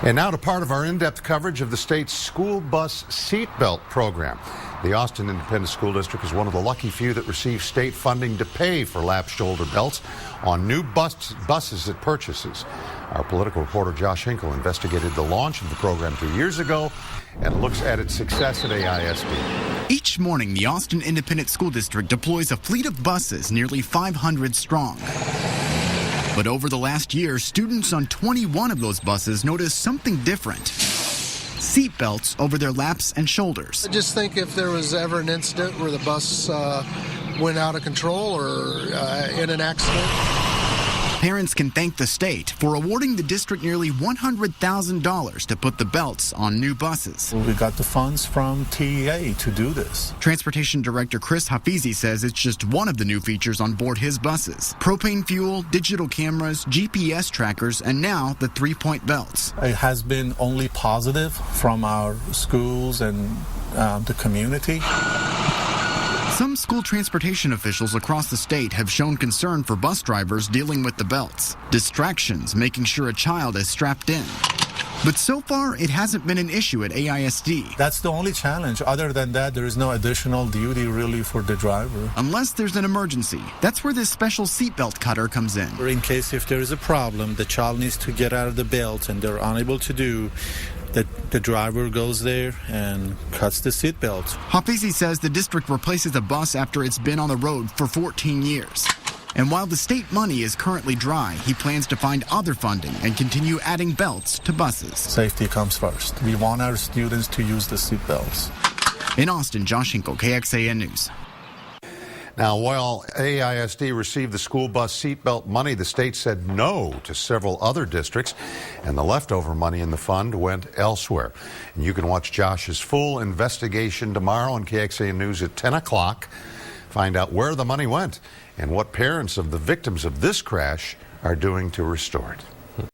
And now to part of our in-depth coverage of the state's school bus seatbelt program. The Austin Independent School District is one of the lucky few that receive state funding to pay for lap shoulder belts on new buses it purchases. Our political reporter Josh Hinkle investigated the launch of the program 2 years ago and looks at its success at AISD. Each morning, the Austin Independent School District deploys a fleet of buses nearly 500 strong. But over the last year, students on 21 of those buses noticed something different. Seatbelts over their laps and shoulders. I just think if there was ever an incident where the bus went out of control or in an accident. Parents can thank the state for awarding the district nearly $100,000 to put the belts on new buses. We got the funds from TEA to do this. Transportation Director Chris Hafizi says it's just one of the new features on board his buses. Propane fuel, digital cameras, GPS trackers, and now the 3-point belts. It has been only positive from our schools and the community. Some school transportation officials across the state have shown concern for bus drivers dealing with the belts. Distractions, making sure a child is strapped in. But so far, it hasn't been an issue at AISD. That's the only challenge. Other than that, there is no additional duty really for the driver. Unless there's an emergency. That's where this special seatbelt cutter comes in. In case if there is a problem, the child needs to get out of the belt and they're unable to do, the driver goes there and cuts the seatbelt. Hafizi says the district replaces a bus after it's been on the road for 14 years. And while the state money is currently dry, he plans to find other funding and continue adding belts to buses. Safety comes first. We want our students to use the seatbelts. In Austin, Josh Hinkle, KXAN News. Now, while AISD received the school bus seatbelt money, the state said no to several other districts, and the leftover money in the fund went elsewhere. And you can watch Josh's full investigation tomorrow on KXAN News at 10 o'clock. Find out where the money went and what parents of the victims of this crash are doing to restore it.